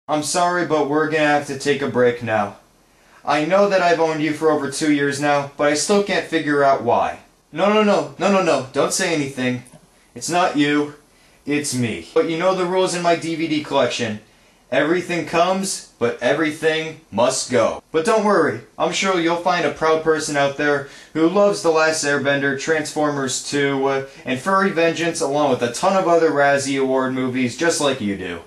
I'm sorry, but we're gonna have to take a break now. I know that I've owned you for over 2 years now, but I still can't figure out why. No, don't say anything. It's not you, it's me. But you know the rules in my DVD collection. Everything comes, but everything must go. But don't worry, I'm sure you'll find a proud person out there who loves The Last Airbender, Transformers 2, and Furry Vengeance, along with a ton of other Razzie Award movies just like you do.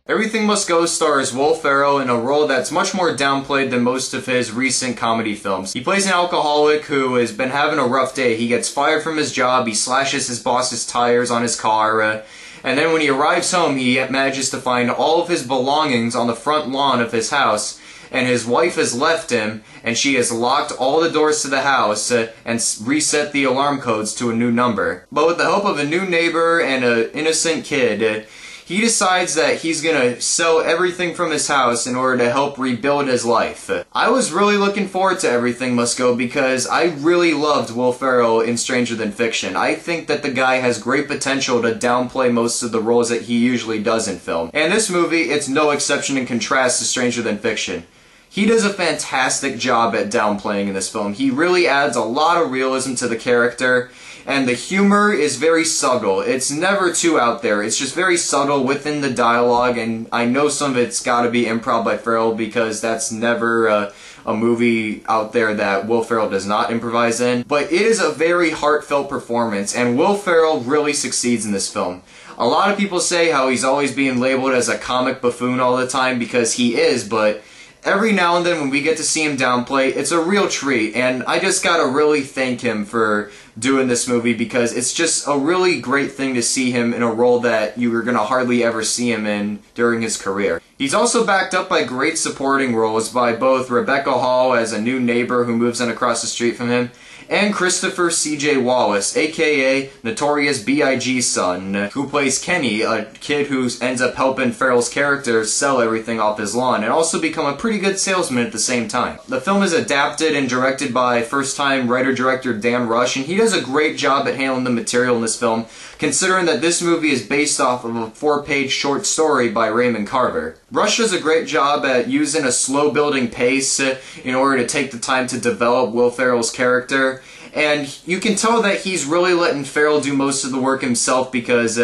Everything Must Go stars Will Ferrell in a role that's much more downplayed than most of his recent comedy films. He plays an alcoholic who has been having a rough day. He gets fired from his job, he slashes his boss's tires on his car, and then when he arrives home he manages to find all of his belongings on the front lawn of his house. And his wife has left him, and she has locked all the doors to the house and reset the alarm codes to a new number. But with the help of a new neighbor and an innocent kid, he decides that he's gonna sell everything from his house in order to help rebuild his life. I was really looking forward to Everything Must Go because I really loved Will Ferrell in Stranger Than Fiction. I think that the guy has great potential to downplay most of the roles that he usually does in film. And this movie, it's no exception in contrast to Stranger Than Fiction. He does a fantastic job at downplaying in this film. He really adds a lot of realism to the character, and the humor is very subtle. It's never too out there. It's just very subtle within the dialogue, and I know some of it's gotta be improv by Ferrell because that's never a movie out there that Will Ferrell does not improvise in. But it is a very heartfelt performance, and Will Ferrell really succeeds in this film. A lot of people say how he's always being labeled as a comic buffoon all the time because he is, but every now and then when we get to see him downplay, it's a real treat, and I just gotta really thank him for doing this movie because it's just a really great thing to see him in a role that you were gonna hardly ever see him in during his career. He's also backed up by great supporting roles by both Rebecca Hall as a new neighbor who moves in across the street from him, and Christopher C.J. Wallace, aka Notorious B.I.G.'s son, who plays Kenny, a kid who ends up helping Ferrell's character sell everything off his lawn, and also become a pretty good salesman at the same time. The film is adapted and directed by first-time writer-director Dan Rush, and he does a great job at handling the material in this film, considering that this movie is based off of a 4-page short story by Raymond Carver. Rush does a great job at using a slow-building pace in order to take the time to develop Will Ferrell's character, and you can tell that he's really letting Ferrell do most of the work himself because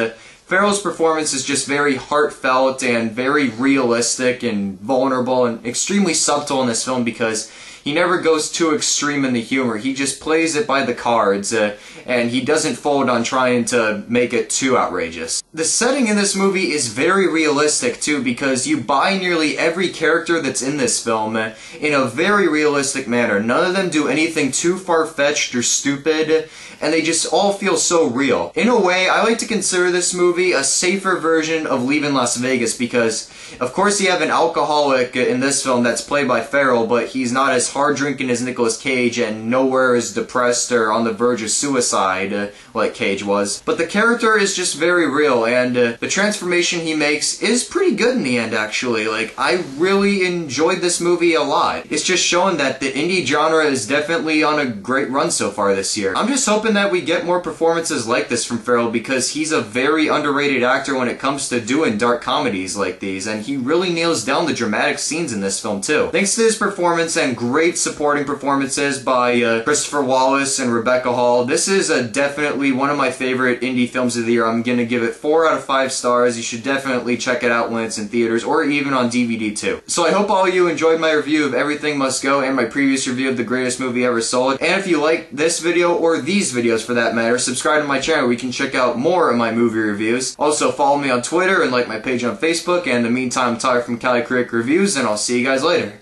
Ferrell's performance is just very heartfelt and very realistic and vulnerable and extremely subtle in this film because he never goes too extreme in the humor. He just plays it by the cards, and he doesn't fold on trying to make it too outrageous. The setting in this movie is very realistic too because you buy nearly every character that's in this film in a very realistic manner. None of them do anything too far-fetched or stupid, and they just all feel so real. In a way, I like to consider this movie a safer version of Leaving Las Vegas because, of course, you have an alcoholic in this film that's played by Ferrell, but he's not as hard-drinking as Nicolas Cage and nowhere as depressed or on the verge of suicide like Cage was. But the character is just very real, and the transformation he makes is pretty good in the end, actually. Like, I really enjoyed this movie a lot. It's just showing that the indie genre is definitely on a great run so far this year. I'm just hoping that we get more performances like this from Ferrell because he's a very underrated actor when it comes to doing dark comedies like these, and he really nails down the dramatic scenes in this film too. Thanks to his performance and great supporting performances by Christopher Wallace and Rebecca Hall, this is definitely one of my favorite indie films of the year. I'm gonna give it 4 out of 5 stars. You should definitely check it out when it's in theaters or even on DVD too. So I hope all of you enjoyed my review of Everything Must Go and my previous review of the greatest movie ever sold. And if you like this video or these videos for that matter, subscribe to my channel where you can check out more of my movie reviews. Also follow me on Twitter and like my page on Facebook. And in the meantime, I'm Tyler from Cali Critic Reviews, and I'll see you guys later.